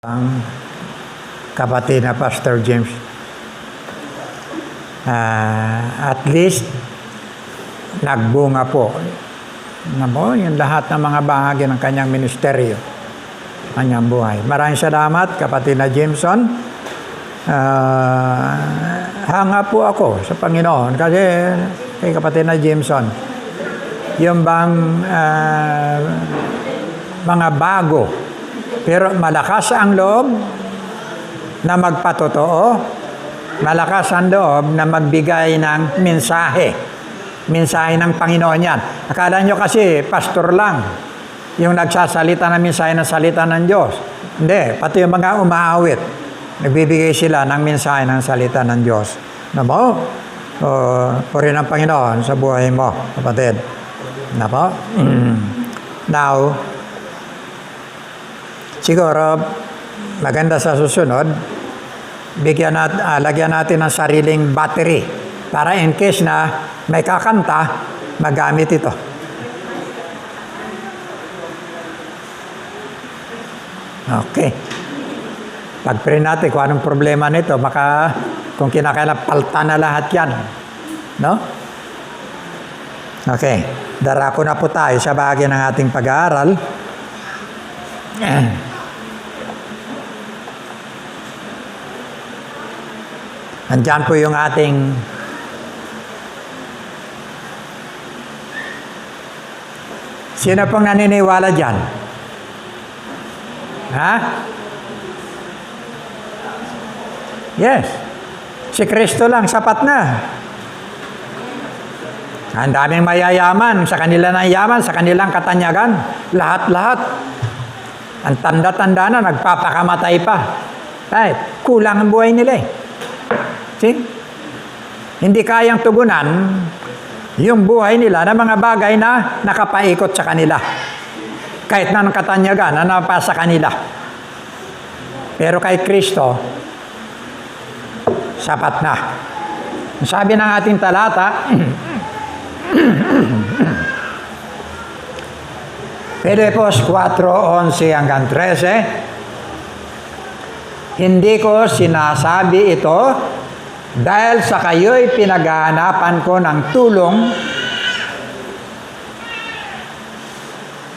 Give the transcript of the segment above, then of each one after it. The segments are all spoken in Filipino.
Ang kapatid na Pastor James. At least, nagbunga po. Yung lahat ng mga bahagi ng kanyang ministeryo, kanyang buhay. Maraming salamat, kapatid na Jameson. Hanga po ako sa Panginoon kasi kay kapatid na Jameson, yung bang mga bago, pero malakas ang loob na magpatotoo, malakas ang loob na magbigay ng mensahe ng Panginoon yan. Akala nyo kasi pastor lang yung nagsasalita ng mensahe ng salita ng Diyos. Hindi, pati yung mga umaawit, nagbibigay sila ng mensahe ng salita ng Diyos. Nako, puri ng Panginoon sa buhay mo, kapatid. Nako, now, siguro, maganda sa susunod, lagyan natin ng sariling battery para in case na may kakanta, magamit ito. Okay. Pag-pray natin kung anong problema nito, baka kung kinakailangan, palta na lahat yan. No? Okay. Darako na po tayo sa bahagi ng ating pag-aaral. Andyan po yung ating sino pong naniniwala dyan? Ha? Yes. Si Kristo lang, sapat na. Ang daming mayayaman, sa kanila ng yaman, sa kanilang katanyagan, lahat-lahat. Ang tanda-tanda na, nagpapakamatay pa. Ay, kulang ang buhay nila eh. See? Hindi kayang tugunan yung buhay nila ng mga bagay na nakapaikot sa kanila. Kahit na ng katanyagan na napasa kanila. Pero kay Kristo, sapat na. Sabi ng ating talata, Filipos 4:11 hanggang 13, hindi ko sinasabi ito dahil sa kayo'y pinaghahanapan ko ng tulong.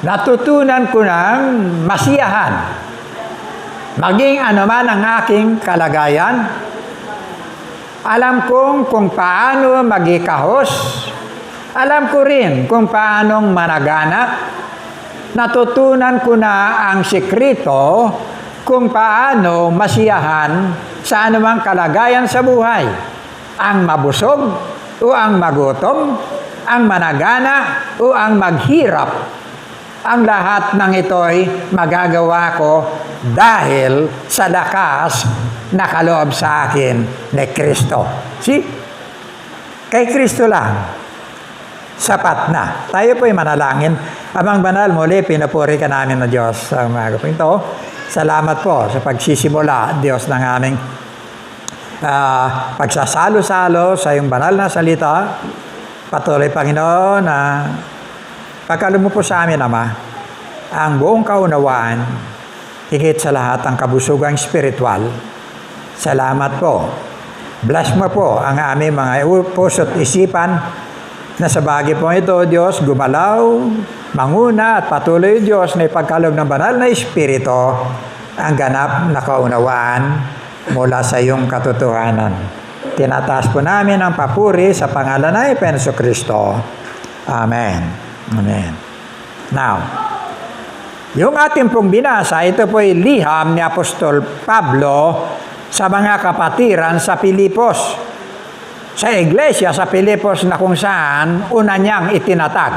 Natutunan ko ng masiyahan, maging anuman ang aking kalagayan. Alam kong kung paano magikahos. Alam ko rin kung paanong managanap. Natutunan ko na ang sikreto kung paano masiyahan sa anumang kalagayan sa buhay. Ang mabusog o ang magutom, ang managana o ang maghirap. Ang lahat ng ito'y magagawa ko dahil sa lakas na kaloob sa akin ni Kristo. See? Kay Kristo lang, sapat na. Tayo po'y manalangin. Amang banal, muli, pinupuri ka namin na Diyos sa umaga po ito. Salamat po sa pagsisimula, Diyos, ng aming pagsasalo-salo sa iyong banal na salita. Patuloy, Panginoon, na pagkaloob mo po sa amin, Ama, ang buong kaunawaan, higit sa lahat ang kabusugang spiritual. Salamat po. Bless mo po ang aming mga puso't isipan na sa bagay po ito, Diyos, gumalaw, manguna at patuloy, Diyos, na ipagkaloob ng banal na Espiritu ang ganap na kaunawaan mula sa iyong katotohanan. Tinataas po namin ang papuri sa pangalan ng Jesucristo. Amen. Amen. Now, yung ating pong binasa, ito po ay liham ni Apostol Pablo sa mga kapatiran sa Filipos. Sa iglesia sa Filipos na kung saan una niyang itinatag.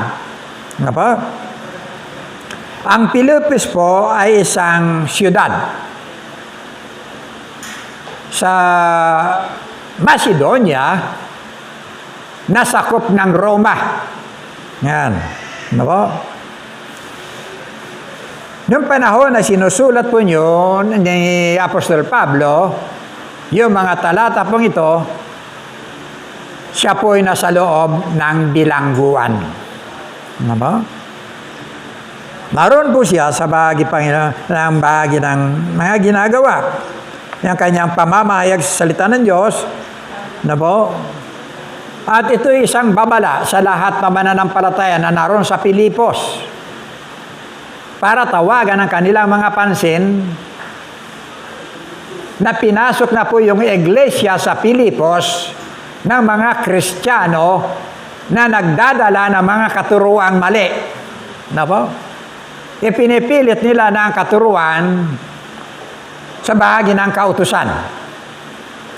Ano po? Ang Filipos po ay isang siyudad sa Macedonia na sakop ng Roma. Yan. Ano po? Noong panahon na sinusulat po niyo ni Apostol Pablo, yung mga talata pong ito, siya po ay nasa loob ng bilangguan. Ano ba? Naroon po siya sa bahagi, ng bahagi ng mga ginagawa. Yung kanyang pamamayag sa salita ng Diyos, na po. At ito isang babala sa lahat ng mananampalataya na naroon sa Pilipos para tawagan ang kanilang mga pansin na pinasok na po yung iglesia sa Pilipos ng mga Kristiyano na nagdadala ng mga katuruang mali. Na po? Ipinipilit nila na ang katuruan sa bahagi ng kautusan.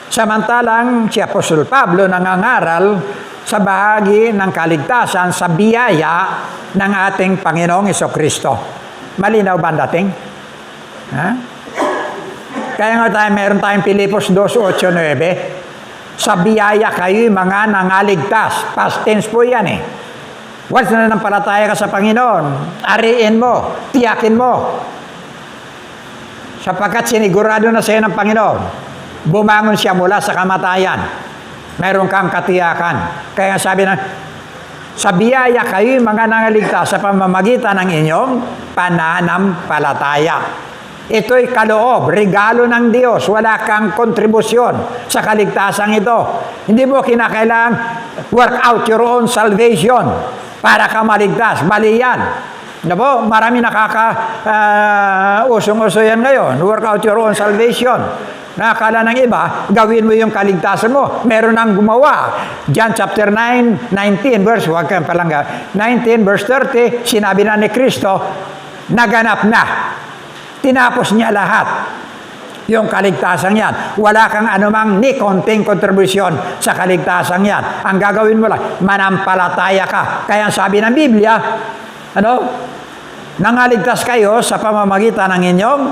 Samantalang si Apostol Pablo nangangaral sa bahagi ng kaligtasan sa biyaya ng ating Panginoong Hesukristo. Malinaw ba ang dating? Ha? Kaya nga meron tayong Pilipos 2:8-9. Sa biyaya kayo'y mga nangaligtas. Past tense po yan eh. Once na nanampalataya ka sa Panginoon, ariin mo, tiyakin mo. Sapagkat sinigurado na sa iyo ng Panginoon, bumangon siya mula sa kamatayan. Meron kang katiyakan. Kaya sabi na, sa biyaya kayo'y mga nangaligtas sa pamamagitan ng inyong pananampalataya. Ito'y kaloob, regalo ng Diyos. Wala kang kontribusyon sa kaligtasan ito. Hindi mo kinakailangan work out your own salvation para ka maligtas. Mali yan. Diba? Marami usong-uso yan ngayon. Work out your own salvation. Nakakala ng iba, gawin mo yung kaligtasan mo. Meron nang gumawa. John chapter 9, 19 verse, 19 verse 30, sinabi na ni Kristo, naganap na. Tinapos niya lahat yung kaligtasan yan. Wala kang anumang ni konting kontribusyon sa kaligtasan yan. Ang gagawin mo lang, manampalataya ka. Kaya sabi ng Biblia, nangaligtas kayo sa pamamagitan ng inyong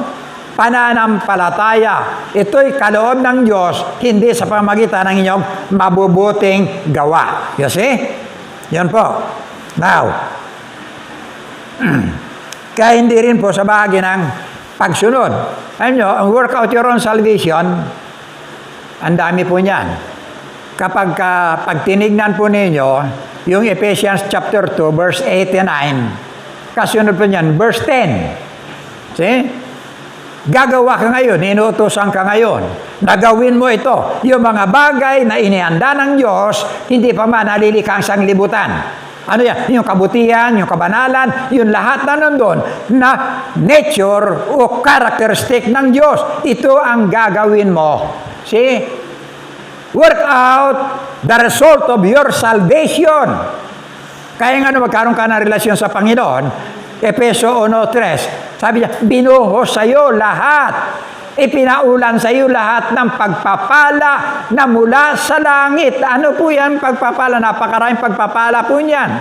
pananampalataya. Ito'y kaloob ng Diyos, hindi sa pamamagitan ng inyong mabubuting gawa. You see? Yan po. Now, kaya hindi rin po sa bahagi ng pagsunod. Alam nyo, ang work out your own salvation, ang dami po niyan. Kapag pag tinignan po ninyo, yung Ephesians chapter 2, verse 8 and 9, kasunod po niyan, verse 10. See? Gagawa ka ngayon, inuutosan ka ngayon, nagawin mo ito. Yung mga bagay na inihanda ng Diyos, hindi pa man nalilikha ang sanglibutan. Ano yan? Yung kabutihan, yung kabanalan, yung lahat na nandun na nature o characteristic ng Diyos. Ito ang gagawin mo. See? Work out the result of your salvation. Kaya nga magkaroon ka ng relasyon sa Panginoon, Efeso 1:3, sabi niya, binuhos sa iyo lahat. Ipinaulan sa iyo lahat ng pagpapala na mula sa langit. Ano po yan pagpapala? Napakaraming pagpapala po niyan.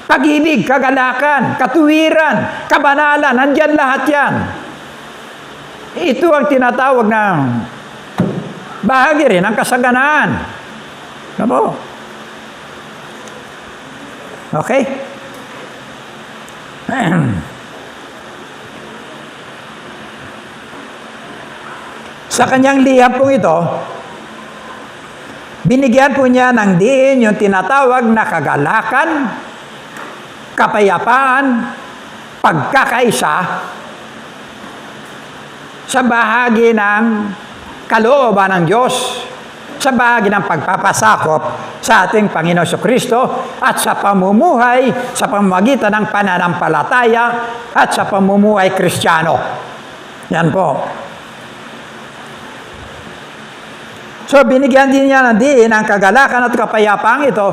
Pag-ibig, kagalakan, katuwiran, kabanalan, nandyan lahat yan. Ito ang tinatawag ng bahagi rin ng kasaganaan. Ano? Okay? Sa kanyang liham pong ito, binigyan po niya ng diin yung tinatawag na kagalakan, kapayapaan, pagkakaisa sa bahagi ng kalooban ng Diyos, sa bahagi ng pagpapasakop sa ating Panginoon Jesucristo at sa pamumuhay sa pamamagitan ng pananampalataya at sa pamumuhay Kristiyano. Yan po. So, binigyan din niya ng diin ang kagalakan at kapayapang ito,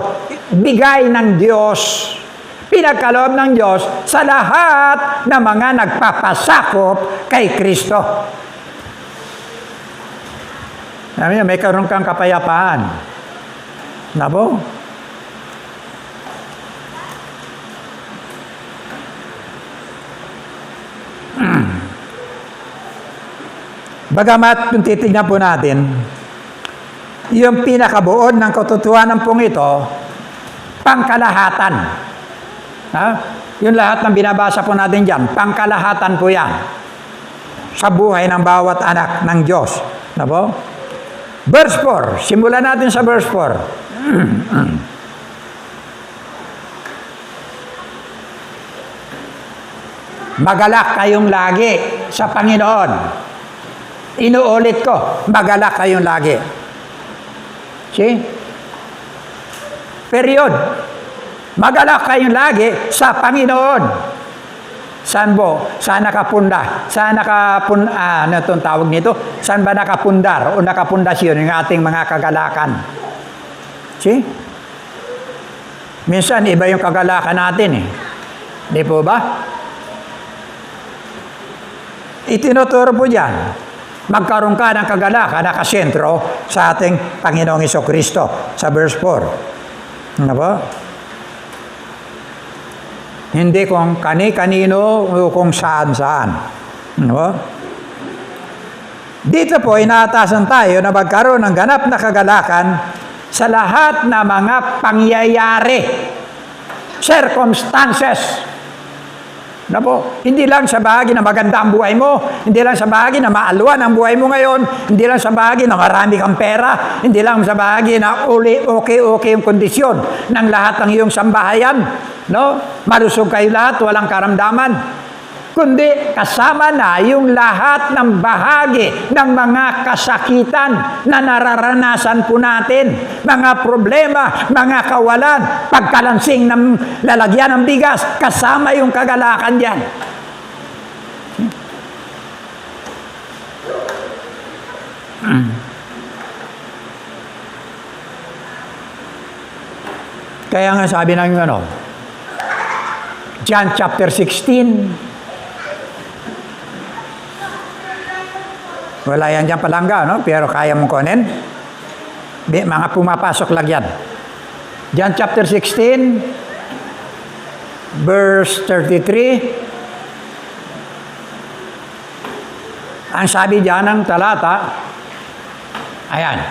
bigay ng Diyos, pinagkaloob ng Diyos sa lahat ng mga nagpapasakop kay Kristo. May karoon kang kapayapaan. Nabo? Bagamat kung titignan po natin, yung pinakabuod ng katotohanan pong ito, pangkalahatan. Ha? Yung lahat ng binabasa po natin dyan, pangkalahatan po yan sa buhay ng bawat anak ng Diyos. Nabo? Verse 4. Simulan natin sa verse 4. Magalak kayong lagi sa Panginoon. Inuulit ko, magalak kayong lagi. See? Period. Magalak kayong lagi sa Panginoon. Saan po? Saan nakapunda? Saan ano itong tawag nito? Saan ba nakapundar o nakapundasyon yung ating mga kagalakan? See? Minsan, iba yung kagalakan natin eh. Di po ba? Itinuturo po dyan. Magkaroon ka ng kagalakan na kasentro sa ating Panginoong Hesukristo sa verse 4. Ano ba? Hindi kung kani-kanino o kung saan-saan. Ano ba? Dito po, inaatasan tayo na magkaroon ng ganap na kagalakan sa lahat na mga pangyayari, circumstances. Na po, hindi lang sa bahagi na maganda ang buhay mo, hindi lang sa bahagi na maalwan ang buhay mo ngayon, hindi lang sa bahagi na marami kang pera, hindi lang sa bahagi na okay yung kondisyon ng lahat ng iyong sambahayan, no? Malusog kayo lahat, walang karamdaman. Kundi kasama na yung lahat ng bahagi ng mga kasakitan na nararanasan po natin, mga problema, mga kawalan, pagkalansing ng lalagyan ng bigas, kasama yung kagalakan diyan. Kaya nga sabi ng John chapter 16, wala yan dyan palangga, no? Pero kaya mong kunin. Mga pumapasok lang yan. John chapter 16, verse 33. Ang sabi dyan ng talata, ayan.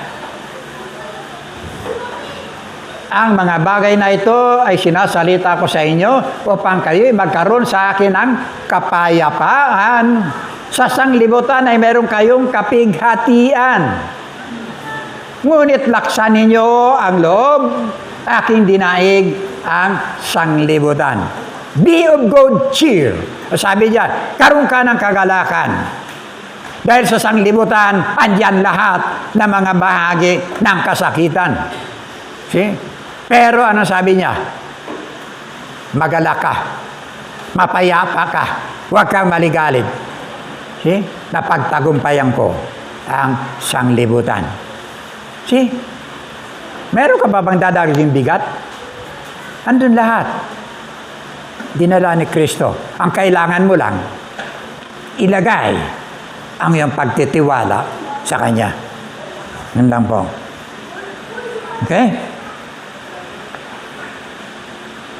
Ang mga bagay na ito ay sinasalita ko sa inyo upang kayo magkaroon sa akin ng kapayapaan. Sa sanglibutan ay meron kayong kapighatian. Ngunit laksan ninyo ang loob, aking dinaig ang sanglibutan. Be of good cheer. Sabi diyan, karoon ka ng kagalakan. Dahil sa sanglibutan, andyan lahat ng mga bahagi ng kasakitan. See? Pero ano sabi niya? Magalak ka. Mapayapa ka. Huwag kang maligalig. See? Napagtagumpayan ko ang sanglibutan. See? Meron ka ba bang dadaging bigat? Andun lahat. Dinala ni Kristo. Ang kailangan mo lang, ilagay ang iyong pagtitiwala sa Kanya. Yun lang po. Okay?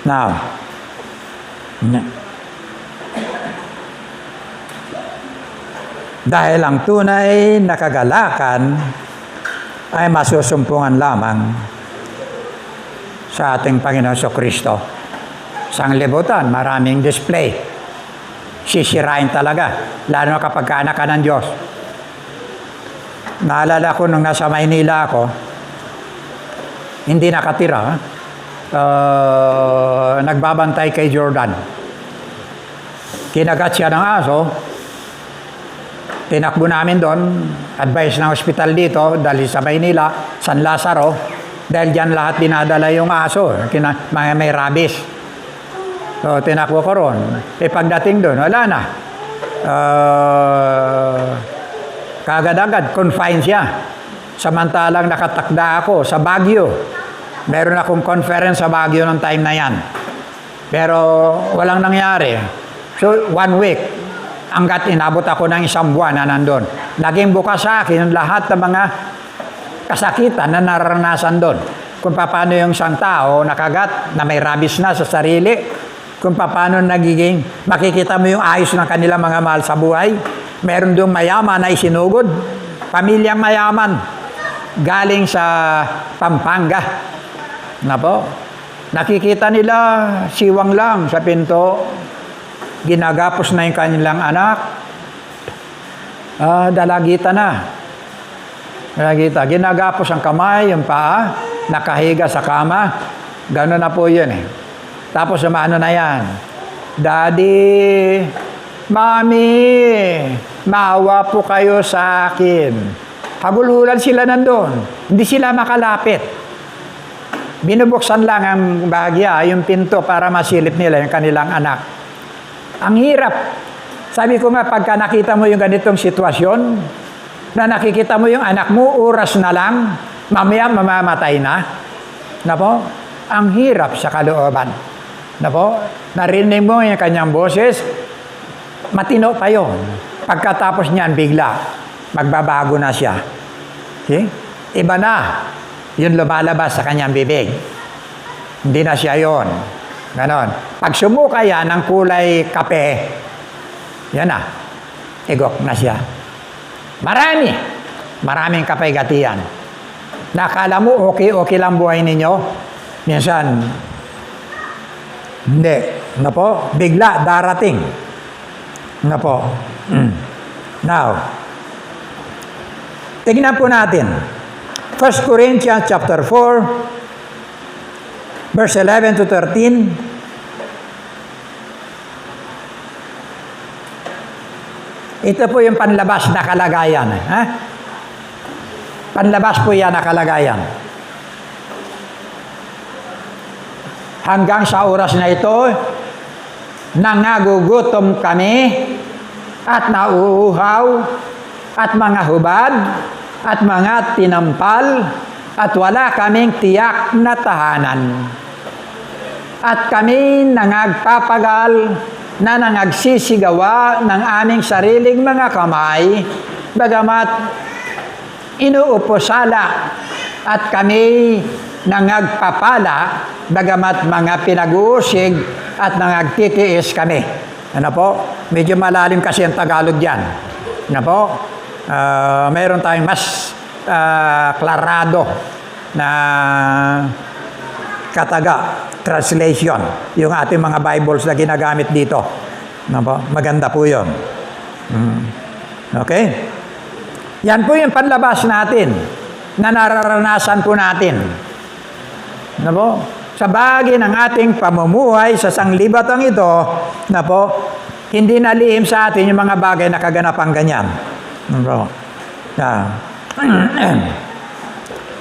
Now, dahil ang tunay na kagalakan ay masusumpungan lamang sa ating Panginoon Kristo. Sanglibutan, maraming display. Sisirain talaga, lalo kapag anak ka ng Diyos. Naalala ko nung nasa Maynila ako, hindi nakatira, nagbabantay kay Jordan. Kinagat siya ng aso, tinakbo namin doon, advice ng hospital dito, dahil sa Maynila, San Lazaro, dahil dyan lahat dinadala yung aso, mga may rabies. So, tinakbo ko ron. Pagdating doon, wala na. Kagad-agad, confined siya. Samantalang nakatakda ako sa Baguio. Meron akong conference sa Baguio ng time na yan. Pero walang nangyari. So, 1 week. Hanggat inabot ako ng 1 buwan na nandun. Naging bukas sa akin lahat ng mga kasakitan na naranasan doon. Kung paano yung isang tao nakagat na may rabies na sa sarili. Kung paano nagiging, makikita mo yung ayos ng kanilang mga mahal sa buhay. Meron doon mayaman na isinugod. Pamilyang mayaman. Galing sa Pampanga. Na po. Nakikita nila, siwang lang sa pinto. Ginagapos na yung kanilang anak. Dalagita na. Dalagita. Ginagapos ang kamay, yung paa, nakahiga sa kama. Gano'n na po yun eh. Tapos ano na yan. Daddy, Mami, maawa po kayo sa akin. Hagulhulan sila nandun. Hindi sila makalapit. Binubuksan lang ang bahagya, yung pinto para masilip nila yung kanilang anak. Ang hirap. Sabi ko nga, pagka nakita mo yung ganitong sitwasyon, na nakikita mo yung anak mo, oras na lang, mamaya mamamatay na. Na po, ang hirap sa kalooban. Na po, narinig mo yung kanyang boses, matino pa yun. Pagkatapos niyan, bigla, magbabago na siya. Okay? Iba na. Yun lumalabas sa kanyang bibig. Hindi na siya yun. Ganon. Pag sumuka yan ng kulay kape, yan na. Igok na siya. Maraming kapaygatian. Nakala mo okay lang buhay ninyo. Minsan, hindi. Na po, bigla darating. Na po. Now, tignan po natin. 1 Corinthians chapter 4, verse 11 to 13. Ito po yung panlabas na kalagayan. Ha? Panlabas po yan na kalagayan. Hanggang sa oras na ito, nangagugutom kami at nauuhaw at mga hubad at mga tinampal at wala kaming tiyak na tahanan. At kami nangagpapagal na nangagsisigawa ng aming sariling mga kamay, bagamat inuuposala at kami nangagpapala, bagamat mga pinag-uusig at nangagtitiis kami. Ano po? Medyo malalim kasi ang Tagalog yan. Ano po? Mayroon tayong mas klarado na kataga, translation, yung ating mga Bibles na ginagamit dito. Ano po? Maganda po yun. Okay? Yan po yung panlabas natin na nararanasan po natin. Ano po? Sa bagay ng ating pamumuhay sa sanglibatang ito, na po, hindi nalihim sa atin yung mga bagay na kaganapang ganyan. Ano po?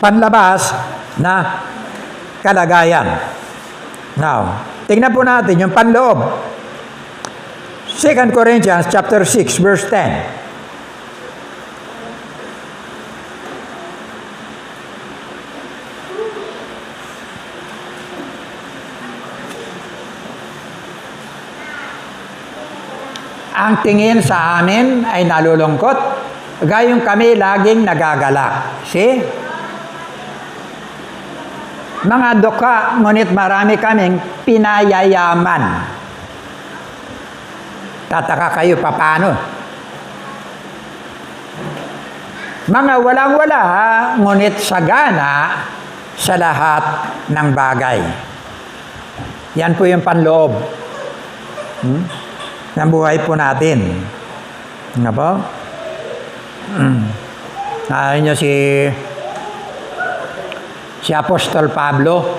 Panlabas na kalagayan. Now, tingnan po natin yung panloob. 2 Corinthians chapter 6, verse 10. Ang tingin sa amin ay nalulungkot, gayong kami laging nagagalak. See? Mga duka, ngunit marami kaming pinayayaman. Tataka kayo, paano? Mga walang-wala, ngunit sagana sa lahat ng bagay. Yan po yung panloob. Ng buhay po natin. Nga po? Ayaw nyo si Apostol Pablo.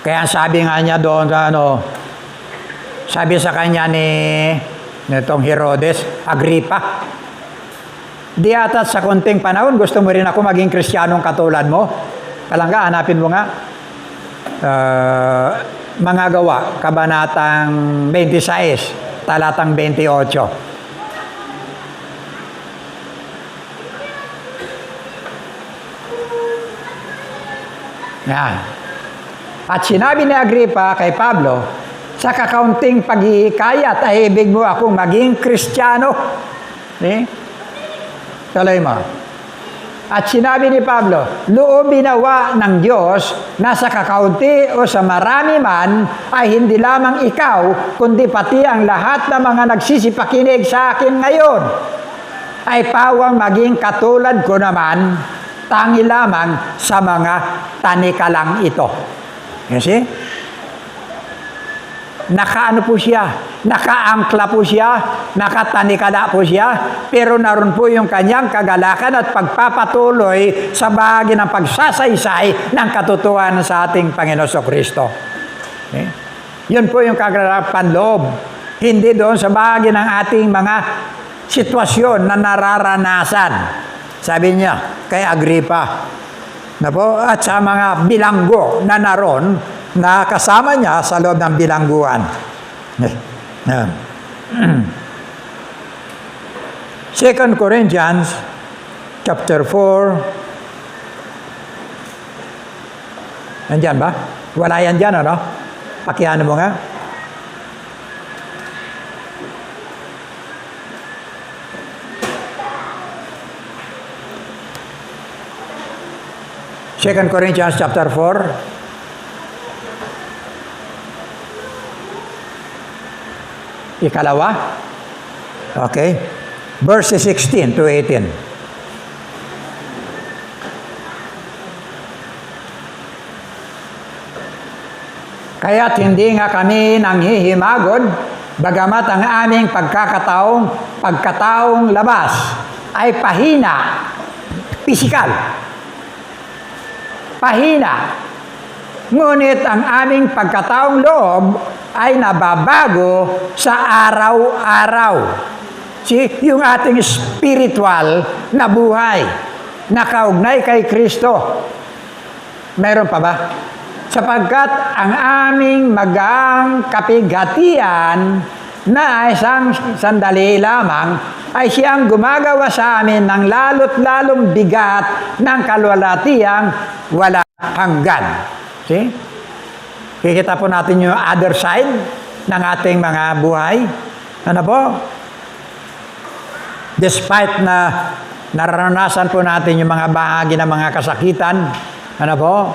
Kaya sabi nga niya doon, sabi sa kanya nitong Herodes, Agripa, di ata sa konting panahon, gusto mo rin ako maging Kristiyanong katulad mo? Palangga, hanapin mo nga. Mga Gawa, Kabanatang 26, Talatang 28. Yan. At sinabi ni Agripa kay Pablo, sa kakaunting paghihikayat ay ibig mo akong maging Kristiyano. Tuloy mo. At sinabi ni Pablo, loob binawa ng Diyos na sa kakaunti o sa marami man ay hindi lamang ikaw, kundi pati ang lahat ng mga nagsisipakinig sa akin ngayon ay pawang maging katulad ko naman, tangi lamang sa mga tanikalang ito. You see? Nakaano po siya, nakaangkla po siya, nakatanikala po siya, pero naroon po yung kanyang kagalakan at pagpapatuloy sa bahagi ng pagsasaysay ng katotohanan sa ating Panginoon Kristo. Okay? Yun po yung kagalakan loob Hindi doon sa bahagi ng ating mga sitwasyon na nararanasan. Sabi niya kay Agripa, na po, at sa mga bilanggo na naroon na kasama niya sa loob ng bilangguan. 2 Corinthians chapter 4. Nandyan ba? Wala yan dyan, ano? Pakiano mo nga. Second Corinthians chapter 4. Ikalawa. Okay. Verses 16 to 18. Kaya't hindi nga kami nanghihimagod, bagamat ang aming pagkataong labas ay pahina, pisikal. Pahina. Ngunit ang aming pagkataong loob ay nababago sa araw-araw. See, yung ating spiritual na buhay, nakaugnay kay Kristo. Meron pa ba? Sapagkat ang aming magang kapighatian na isang sandali lamang ay siyang gumagawa sa amin ng lalo't lalong bigat ng kalwalatiyang wala hanggan. See? Kikita po natin yung other side ng ating mga buhay. Ano po? Despite na naranasan po natin yung mga bahagi ng mga kasakitan, ano po?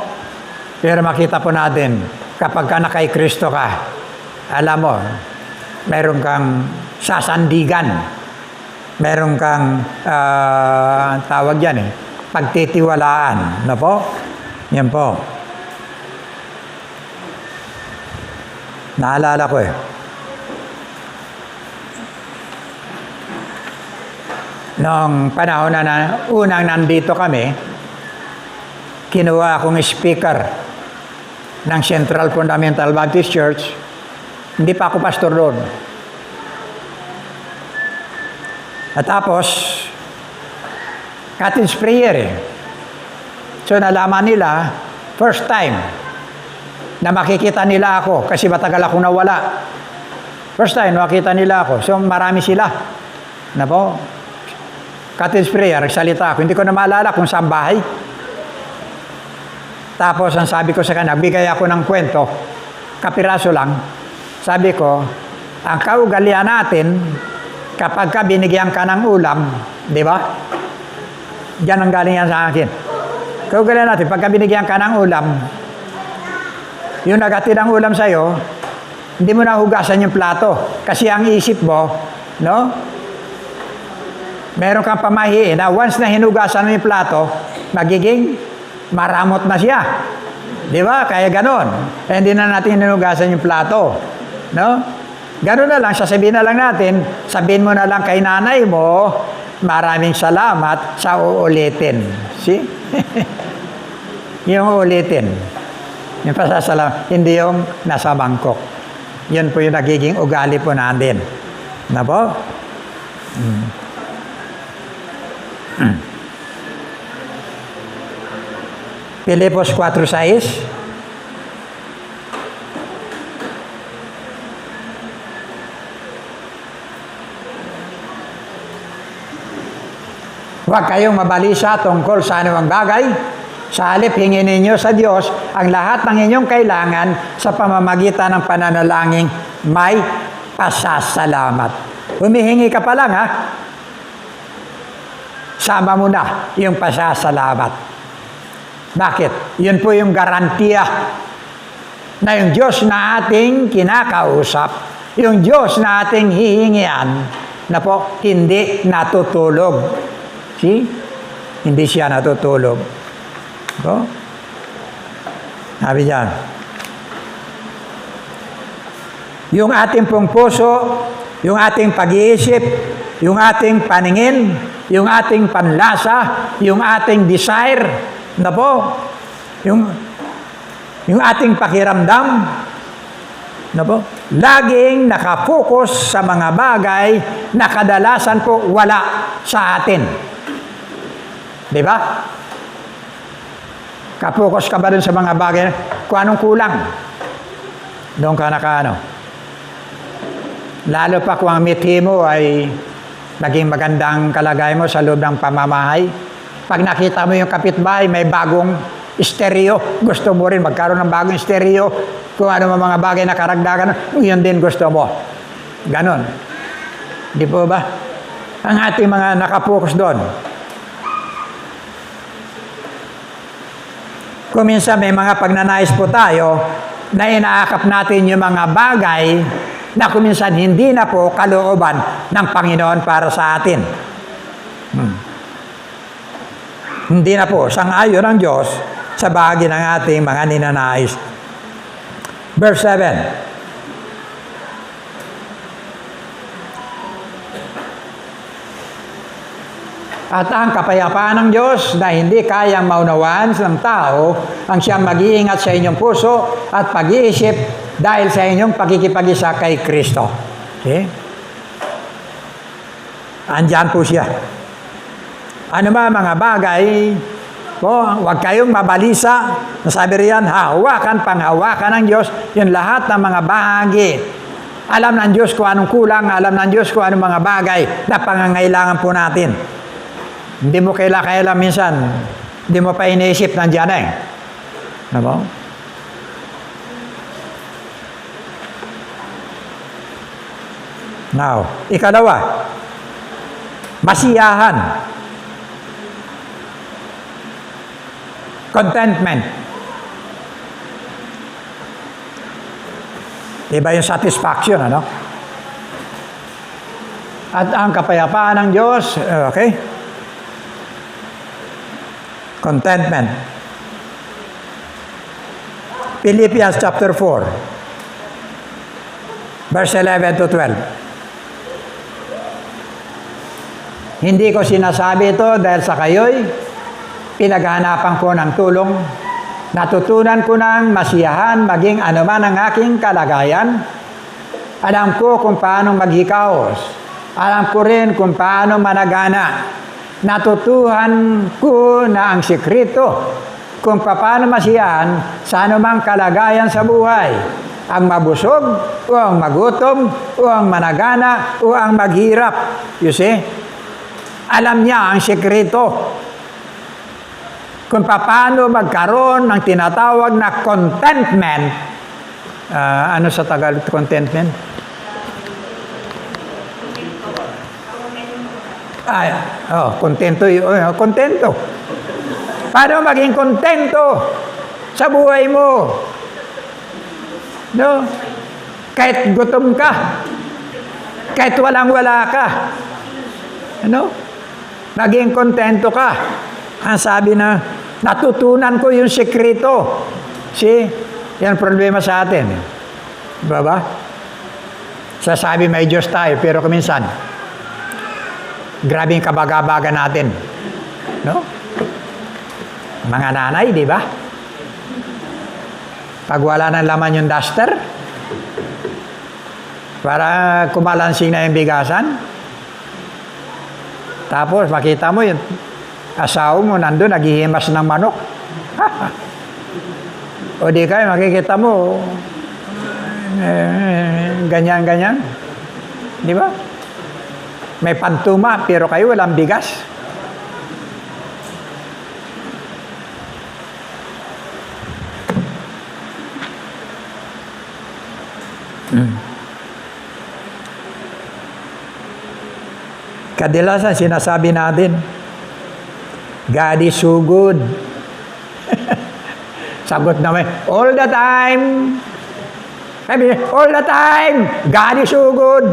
Pero makita po natin, kapag ka na kay Kristo ka, alam mo, meron kang sasandigan, meron kang, tawag yan pagtitiwalaan. Ano po? Yan po. Naalala ko Noong panahon na unang nandito kami, kinuha akong speaker ng Central Fundamental Baptist Church. Hindi pa ako pastor doon. At tapos, cottage prayer So nalaman nila, first time, na makikita nila ako, kasi matagal akong nawala. First time, makita nila ako. So marami sila. Na po, cottage prayer, nagsalita ako. Hindi ko na maalala kung saan bahay. Tapos, ang sabi ko sa kanya, bigay ako ng kwento, kapiraso lang. Sabi ko, ang kaugalian natin, kapag ka binigyan ka ng ulam, di ba? Diyan ang galing yan sa akin. Kaugalian natin, pagka binigyan ka ng ulam, yung nagatid ang ulam sa'yo, hindi mo na hugasan yung plato. Kasi ang isip mo, no? Meron kang pamahiin na once na hinugasan mo yung plato, magiging maramot na siya. Di ba? Kaya ganon. Eh, hindi na natin hinugasan yung plato. No? Ganon na lang, sasabihin na lang natin, sabihin mo na lang kay nanay mo, maraming salamat sa uulitin. See? Yung uulitin. Yung pasasalamat, hindi yung nasa mangkok. Yun po yung nagiging ugali po natin. Na po? Filipos 4:6. Huwag kayong mabalisa tungkol sa anumang bagay. Sa halip, hingin ninyo sa Diyos ang lahat ng inyong kailangan sa pamamagitan ng pananalangin may pasasalamat. Humihingi ka pa lang, ha? Sama mo na yung pasasalamat. Bakit? Yun po yung garantiya na yung Diyos na ating kinakausap, yung Diyos na ating hihingian, na po, hindi natutulog. See? Hindi siya natutulog. So, sabi dyan, yung ating pong puso, yung ating pag-iisip, yung ating paningin, yung ating panlasa, yung ating desire, na po, yung ating pakiramdam, No po? Laging nakapokus sa mga bagay na kadalasan po wala sa atin. Di ba? Kapokus ka ba dun sa mga bagay kung anong kulang? Doon ka nakaano. Lalo pa kung ang mithi mo ay naging magandang kalagay mo sa loob ng pamamahay. Pag nakita mo yung kapitbahay, may bagong stereo, gusto mo rin magkaroon ng bagong stereo. Kung ano mga bagay na karagdagan, yun din gusto mo. Ganon. Di po ba? Ang ating mga nakapokus doon. Kung minsan may mga pagnanais po tayo na inaakap natin yung mga bagay na kung minsan hindi na po kalooban ng Panginoon para sa atin. Hindi na po sang-ayon ng Diyos sa bahagi ng ating mga ninanais. Verse 7. At ang kapayapaan ng Diyos na hindi kayang maunawaan ng tao ang siyang mag-iingat sa inyong puso at pag-iisip dahil sa inyong pakikipag-isa kay Kristo. Okay? Andyan po siya. Ano ba mga bagay, huwag kayong mabalisa. Nasabi riyan, panghawakan ng Diyos, yung lahat ng mga bahagi. Alam ng Diyos kung anong kulang, alam ng Diyos kung anong mga bagay na pangangailangan po natin. Hindi mo kailangan minsan, hindi mo pa iniisip nandiyan eh. Ano? Now, ikalawa, masiyahan. Contentment. Iba yung satisfaction, ano? At ang kapayapaan ng Diyos, okay? Contentment. Philippians chapter 4, verse 11 to 12. Hindi ko sinasabi ito dahil sa kayo'y pinaghanapan ko ng tulong. Natutunan ko ng masiyahan maging anuman ang aking kalagayan. Alam ko kung paano maghikaos. Alam ko rin kung paano managana. Natutuhan ko na ang sikreto kung paano masiyahan sa anumang kalagayan sa buhay. Ang mabusog o ang magutom o ang managana o ang maghirap. You see? Alam niya ang sikreto kung paano magkaroon ng tinatawag na contentment. Ano sa Tagalog contentment? Kontento. Kontento. Paano maging kontento sa buhay mo? No? Kahit gutom ka, kahit walang-wala ka, ano? Maging kontento ka. Ang sabi na, natutunan ko yung sekreto. See? Yan problema sa atin. Diba ba? Sasabi may Diyos tayo, pero kuminsan, grabe yung kabagabaga natin. No? Mga nanay, di ba? Pag wala ng laman yung duster, para kumalansing na yung bigasan, tapos makita mo yung asawa mo nandun, naghihimas ng manok. O di kayo, makikita mo, ganyan-ganyan. Di ba? May pantuma, pero kayo walang bigas. Kadalasan sinasabi natin, God is so good. Sagot naman, all the time. Sabi, all the time, God is so good.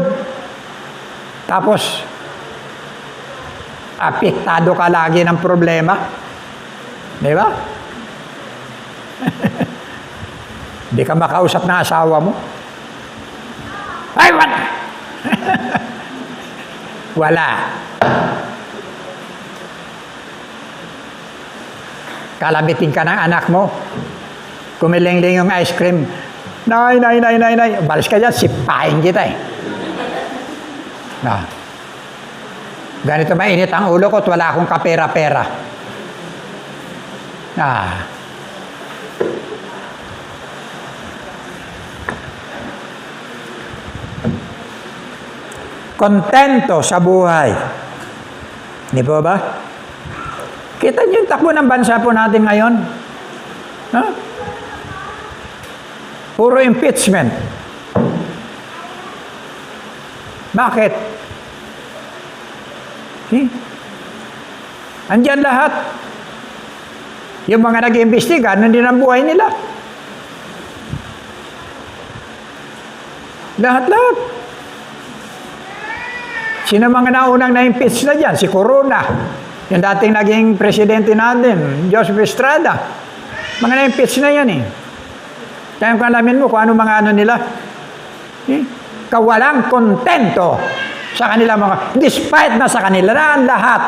Tapos, apektado ka lagi ng problema. Di ba? Di ka makausap na asawa mo. Ay, wala! Wala. Kalabitin ka ng anak mo. Kumiling-ling yung ice cream. Nay. Umalis ka dyan, sipahin kita eh. Ganito mainit ang ulo ko at wala akong kapera-pera. Kontento sa buhay. Di po ba? Kita niyo yung takbo ng bansa po natin ngayon? Puro impeachment. Bakit? Andiyan lahat. Yung mga nag-iimbestiga, nandun ang buhay nila. Lahat-lahat. Sino mga naunang na-impeach na dyan? Si Corona. Yung dating naging presidente natin, Joseph Estrada. Mga na-impeach na yan eh. Kaya kung alamin mo kung ano mga ano nila. Kawalang kontento sa kanila mga, despite na sa kanila na ang lahat.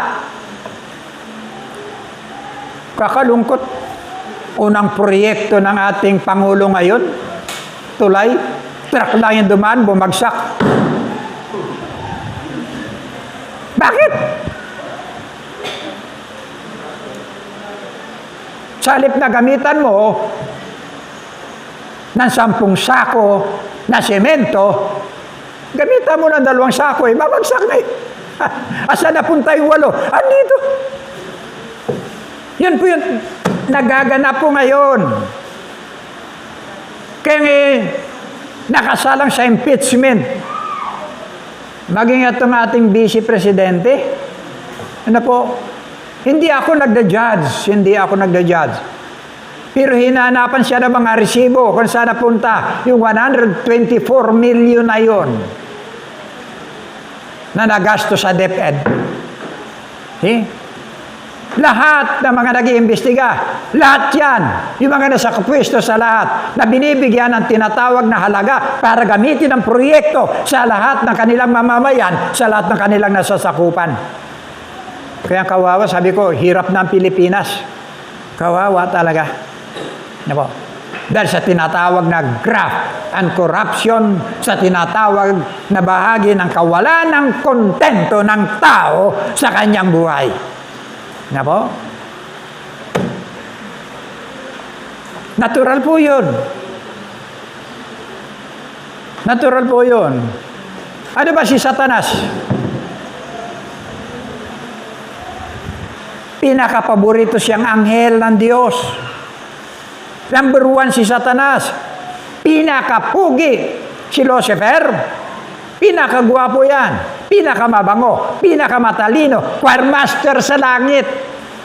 Kakalungkot. Unang proyekto ng ating Pangulo ngayon, tulay, truck lang yung dumaan, bumagsak. Bakit? Sa halip na gamitan mo ng 10 sako na semento, gamitan mo ng 2 sako, babagsak na eh. Asa napunta yung 8? Andito. Yan po yun. Nagaganap po ngayon. Kaya nakasalang sa impeachment. Maging itong ating vice presidente, ano po, hindi ako nagda-judge. Pero hinahanapan siya ng mga resibo kung saan napunta yung 124 million na yun na nagasto sa DepEd. Lahat ng mga nag-iimbestiga, lahat yan, yung mga nasa pwesto sa lahat, na binibigyan ng tinatawag na halaga para gamitin ang proyekto sa lahat ng kanilang mamamayan, sa lahat ng kanilang nasasakupan. Kaya kawawa, sabi ko, hirap na ang Pilipinas. Kawawa talaga. Ano po? Dahil sa tinatawag na graft and corruption, sa tinatawag na bahagi ng kawalan ng kontento ng tao sa kanyang buhay. Na po? Natural po yun. Natural po yun. Ano ba si Satanas? Pinakapaborito siyang anghel ng Diyos. Number 1 si Satanas. Pinakapugi si Lucifer. Pinakagwapo yan. Pinakamabango. Pinakamatalino. Choir master sa langit.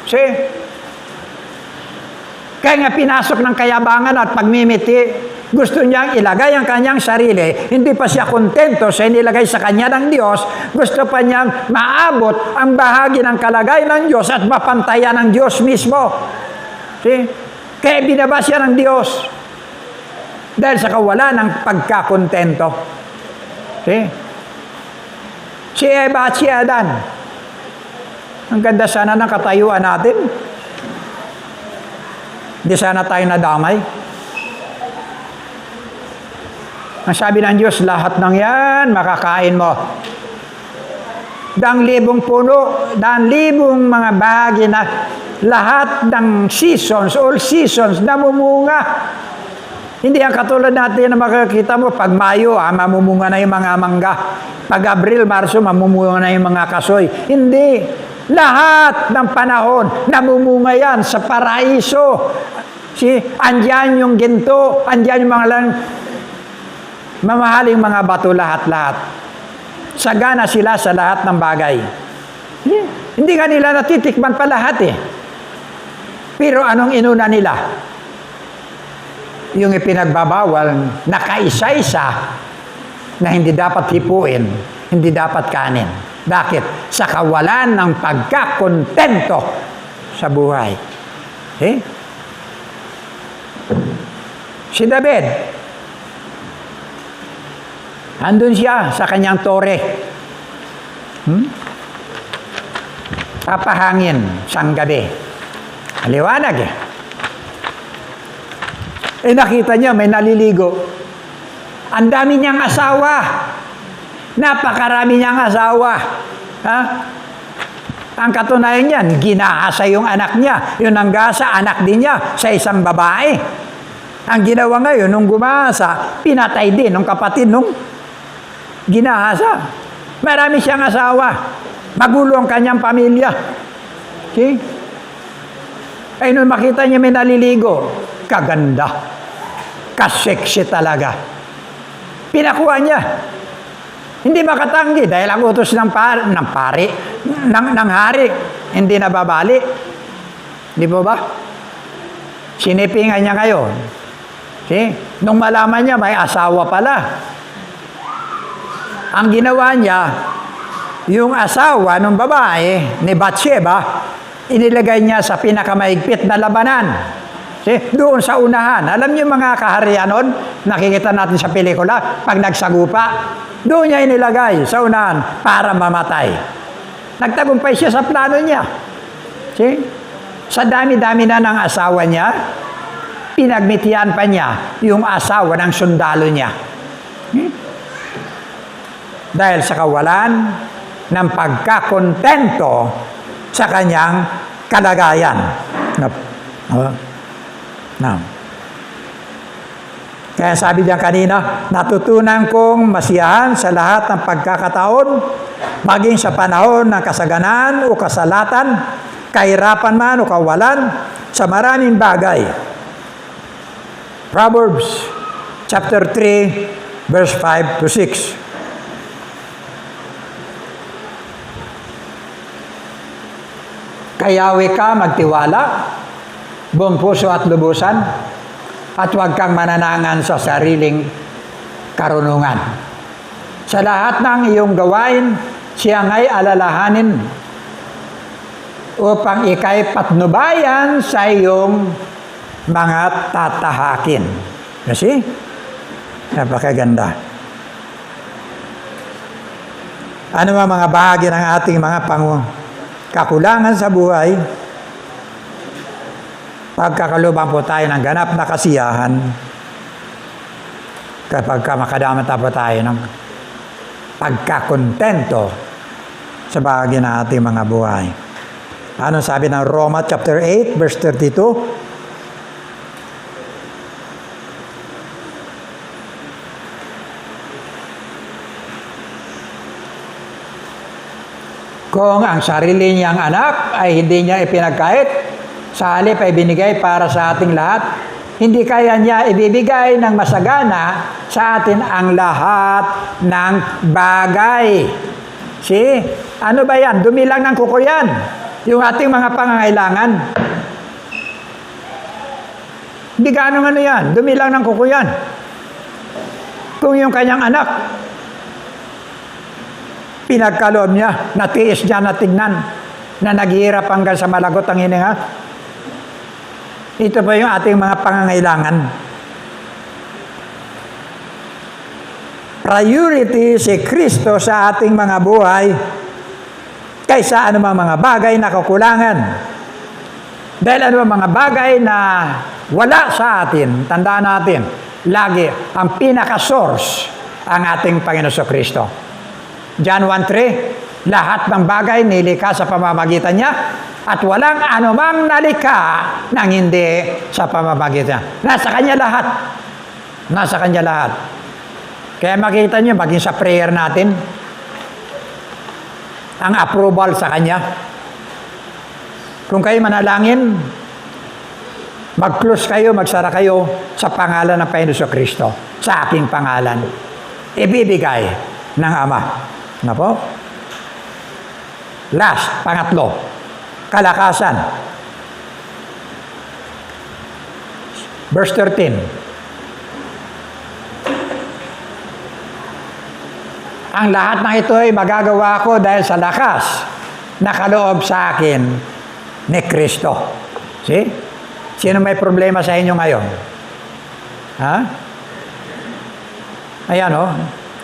See? Kaya nga pinasok ng kayabangan at pagmimiti, gusto niyang ilagay ang kanyang sarili. Hindi pa siya kontento sa inilagay sa kanya ng Diyos. Gusto pa niyang maabot ang bahagi ng kalagay ng Diyos at mapantayan ng Diyos mismo. See? Kaya binaba siya ng Diyos. Dahil sa kawalan ng pagkakontento. See? Si Eva at si Adan. Ang ganda sana ng katayuan natin. Hindi sana tayo nadamay. Ang sabi ng Diyos, lahat ng yan, makakain mo. 1,000 puno, 1,000 mga bahagi na lahat ng seasons, all seasons, namumunga. Hindi ang katulad natin na makikita mo, pag Mayo, mamumunga na yung mga mangga. Pag Abril, Marso, mamumunga na yung mga kasoy. Hindi. Lahat ng panahon, namumunga yan sa paraiso. Andyan yung ginto, andyan yung mga mamahaling mga bato, lahat-lahat. Sagana sila sa lahat ng bagay. Hindi nga nila natitikman pa lahat eh. Pero anong inuna nila? Yung ipinagbabawal na kaisa-isa na hindi dapat hipuin, hindi dapat kanin. Bakit? Sa kawalan ng pagkakontento sa buhay. Si David, andun siya sa kanyang tore. Papahangin sang gabi. Liwanag eh. nakita niya may naliligo. Ang dami niyang asawa. Napakarami niyang asawa. Ha? Ang katunayan niyan, ginahasa yung anak niya. Yung nanggasa, anak din niya sa isang babae. Ang ginawa ngayon, nung gumahasa, pinatay din ng kapatid nung ginahasa. Marami siyang asawa. Magulo ang kanyang pamilya. See? Ay, nung makita niya may naliligo, kaganda. Kaseksi talaga. Pinakuha niya. Hindi makatanggi dahil ang utos ng hari, hindi nababali. Di ba ba? Sinipingan niya ngayon. See? Nung malaman niya, may asawa pala. Ang ginawa niya, yung asawa ng babae ni Bathsheba, inilagay niya sa pinakamaigpit na labanan. See? Doon sa unahan. Alam niyo mga kaharian nun, nakikita natin sa pelikula, pag nagsagupa, doon niya inilagay sa unahan para mamatay. Nagtagumpay siya sa plano niya. See? Sa dami-dami na ng asawa niya, pinagmitian pa niya yung asawa ng sundalo niya. Dahil sa kawalan ng pagkakontento sa kanyang kalagayan. Kaya sabi diyan kanina, natutunan kong masiyahan sa lahat ng pagkakataon, maging sa panahon ng kasaganaan o kasalatan, kahirapan man o kawalan, sa maraming bagay. Proverbs chapter 3, verse 5 to 6. Kayawi ka magtiwala, buong puso at lubusan, at huwag kang mananangan sa sariling karunungan. Sa lahat ng iyong gawain, siyang ay alalahanin upang ikay patnubayan sa iyong mga tatahakin. Kasi, napakaganda. Ano mga bahagi ng ating mga kakulangan sa buhay, pagkakalubang po tayo ng ganap na kasiyahan kapag makadamata po tayo ng pagkakontento sa bahagi ng ating mga buhay. Ano sabi ng Roma chapter 8 verse 32? Kung ang sarili niyang anak ay hindi niya ipinagkait, sa halip ay binigay para sa ating lahat, hindi kaya niya ibibigay ng masagana sa atin ang lahat ng bagay. See? Ano ba yan? Dumi lang ng kuko yan. Yung ating mga pangangailangan. Hindi ganong ano yan. Dumi lang ng kuko yan. Kung yung kanyang anak, pinagkaloob niya, natiis niya na tignan, na naghihirap hanggang sa malagot ang hininga. Ito pa yung ating mga pangangailangan. Priority si Kristo sa ating mga buhay kaysa anumang mga bagay na kakulangan. Dahil anumang mga bagay na wala sa atin, tandaan natin, lagi ang pinaka-source ang ating Panginoon Kristo. John 1:3, lahat ng bagay nilikha sa pamamagitan niya, at walang anumang nalika nang hindi sa pamamagitan. Nasa Kanya lahat. Nasa Kanya lahat. Kaya makita niyo, maging sa prayer natin, ang approval sa Kanya. Kung kayo manalangin, mag-close kayo, magsara kayo sa pangalan ng Panginoon Kristo, sa aking pangalan. Ibibigay ng Ama. Ano po? Last, pangatlo. Kalakasan. Verse 13. Ang lahat ng ito ay magagawa ko dahil sa lakas na kaloob sa akin ni Kristo. See? Sino may problema sa inyo ngayon? Ha? Ayan o,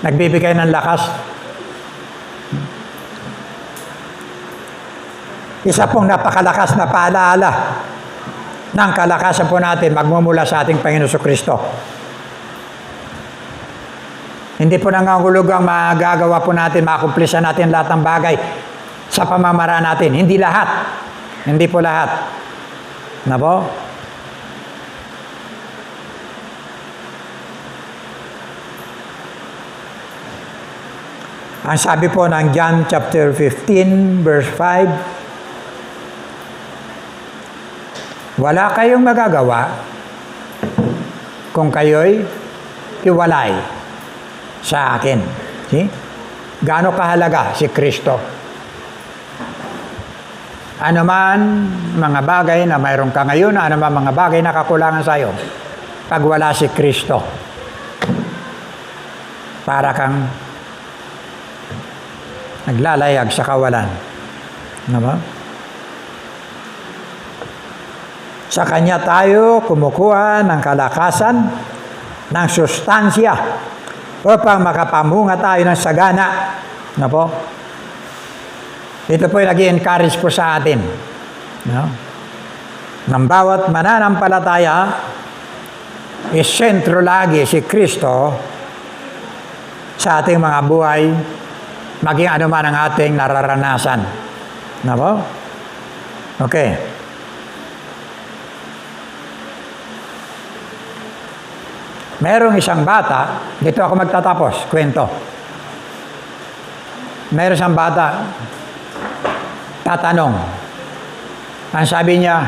nagbibigay ng lakas. Isa pong napakalakas na paalaala ng kalakasan po natin magmumula sa ating Panginoon Kristo. Hindi po nangangahulugang magagawa po natin, makumplisa natin lahat ng bagay sa pamamaraan natin. Hindi lahat. Hindi po lahat. Na po? Ang sabi po ng John chapter 15, verse 5, wala kayong magagawa kung kayo'y hiwalay sa akin. See? Gaano kahalaga si Kristo? Ano man mga bagay na mayroon ka ngayon, ano man mga bagay na kakulangan sa iyo, pag wala si Kristo, para kang naglalayag sa kawalan. Ano ba? Sa Kanya tayo kumukuha ng kalakasan, ng sustansya, upang makapamunga tayo ng sagana. Ano po? Ito po yung nag-i-encourage po sa atin. No? Ng bawat mananampalataya, isentro lagi si Kristo sa ating mga buhay, maging ano man ang ating nararanasan. No po? Okay. Merong isang bata, dito ako magtatapos, kwento. Merong isang bata, tatanong. Ang sabi niya,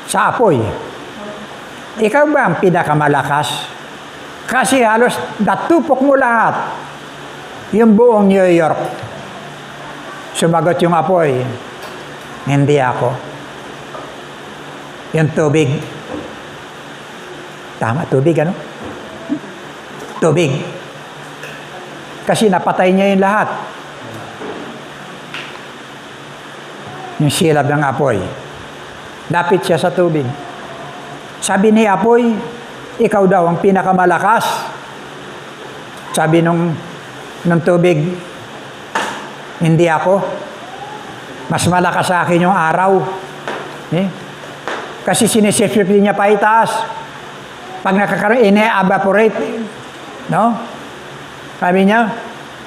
sa apoy, ikaw ba ang pinakamalakas? Kasi halos natupok mo lahat. Yung buong New York. Sumagot yung apoy, hindi ako. Yung tubig. Tama, tubig ano? Tubig. Kasi napatay niya yung lahat. Yung silab ng apoy. Lapit siya sa tubig. Sabi ni apoy, ikaw daw ang pinakamalakas. Sabi ng tubig, hindi ako. Mas malakas sa akin yung araw. Kasi sinisipsip niya pa itaas. Pag nakakaroon, ine-evaporate. No? Sabi niya,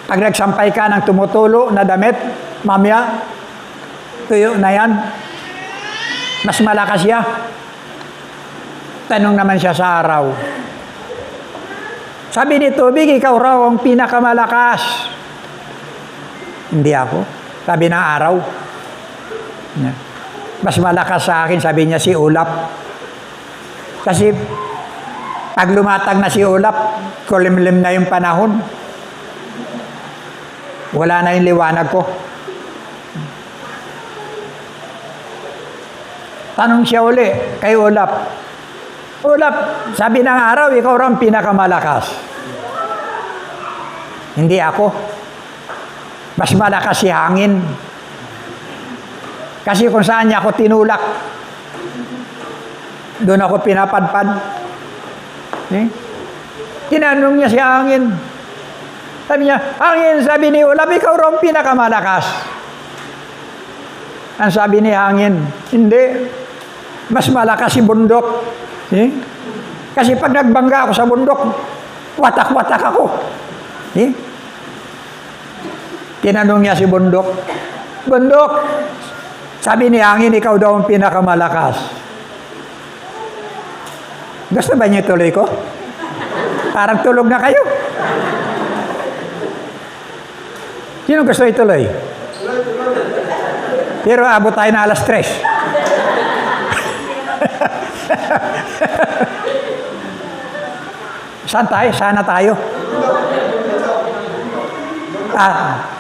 pag nagsampay ka ng tumutulo na damit, mamaya, tuyo na yan. Mas malakas siya. Tanong naman siya sa araw. Sabi ni tubig, ikaw raw ang pinakamalakas. Hindi ako. Sabi ng araw. Mas malakas sa akin, sabi niya, si ulap. Kasi pag lumatag na si ulap, kulimlim na yung panahon. Wala na yung liwanag ko. Tanong siya uli kay ulap. Ulap, sabi ng araw, ikaw raw ang pinakamalakas. Hindi ako. Mas malakas si hangin. Kasi kung saan niya ako tinulak, doon ako pinapadpad. Tinanong niya si hangin. Sabi niya, hangin, sabi ni ulap, ikaw raw ang pinakamalakas. Ang sabi ni hangin, hindi. Mas malakas si bundok. Kasi pag nagbangga ako sa bundok, watak-watak ako. Tinanong niya si bundok, bundok, sabi ni hangin, ikaw daw ang pinakamalakas. Gusto ba niyo tuloy ko? Parang tulog na kayo. Sino gusto ituloy? Pero abot tayo na alas 3. Saan tayo? Sana tayo.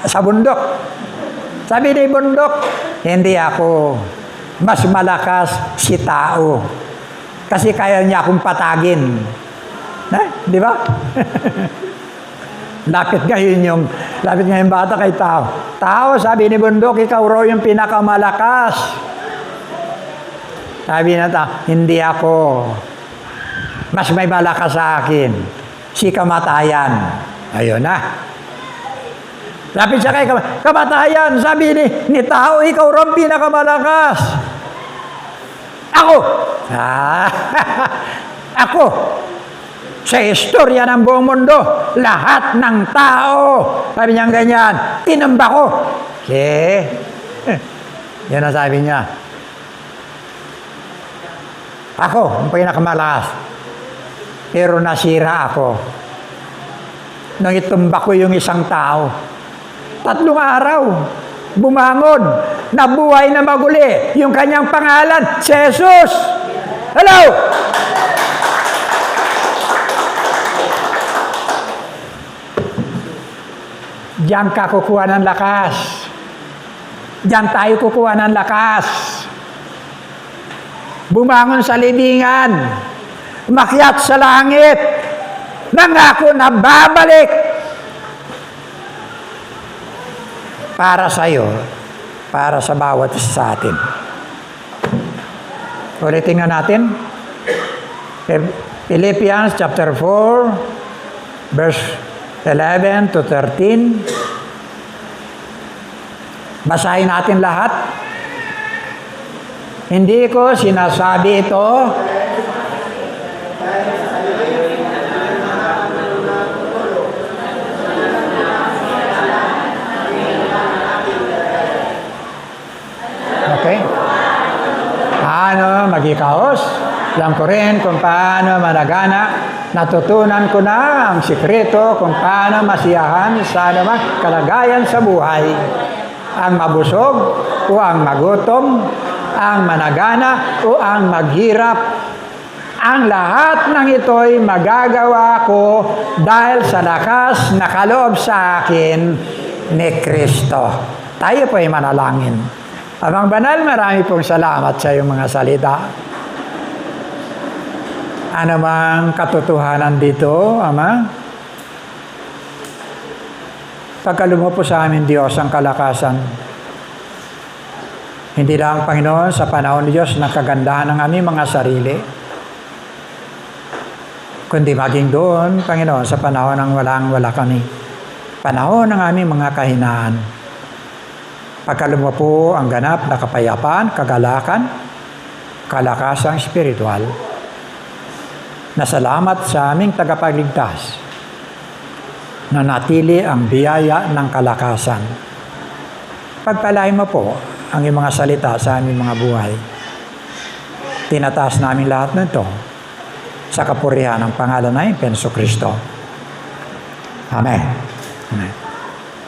Sa bundok. Sabi ni bundok, hindi ako. Mas malakas si tao. Kasi kaya niya akong patagin. Di ba? Lapit ngayon bata kay tao. Tao, sabi ni bundok, ikaw raw yung pinakamalakas. Sabi na tao, hindi ako. Mas may malakas sa akin. Si kamatayan. Ayun na. Lapit siya kay kamatayan. Sabi ni tao, ikaw raw ang pinakamalakas. Ako! Ah, ako! Sa istorya ng buong mundo, lahat ng tao, sabi niya ganyan, tinamba ko. Okay? Yan ang sabi niya. Ako, ang pinakamalakas. Pero nasira ako. Nang itumba ko yung isang tao. 3 araw, bumangon, nabuhay na maguli. Yung kanyang pangalan, si Jesus. Hello! Diyan ka kukuha ng lakas. Diyan tayo kukuha ng lakas. Bumangon sa libingan. Umakyat sa langit. Nangako na babalik. Para sa iyo. Para sa bawat isa sa atin. Ulitin nga natin. Philippians chapter 4, verse 11 to 13. Basahin natin lahat. Hindi ko sinasabi ito okay? Paano magikaos? Alam ko rin kung paano managana. Natutunan ko na ang sikreto kung paano masiyahan sa anumang kalagayan sa buhay. Ang mabusog o ang magutom, ang managana o ang maghirap. Ang lahat ng ito'y magagawa ko dahil sa lakas na kaloob sa akin ni Kristo. Tayo po'y manalangin. Amang Banal, marami pong salamat sa iyong mga salita. Ano mang katotohanan dito, Ama? Pagkalumo po sa amin, Diyos, ang kalakasan. Hindi lang, Panginoon, sa panahon ni Diyos ng kagandahan ng aming mga sarili, kundi maging doon, Panginoon, sa panahon ng walang-wala kami. Panahon ng aming mga kahinaan. Pagkalumo po ang ganap na kapayapaan, kagalakan, kalakasang spiritual. Nasalamat sa aming tagapagligtas na natili ang biyaya ng kalakasan. Pagpalain mo po ang iyong mga salita sa aming mga buhay. Tinataas namin lahat nito sa kapurihan ng pangalan ng Hesus Kristo. Amen. Amen.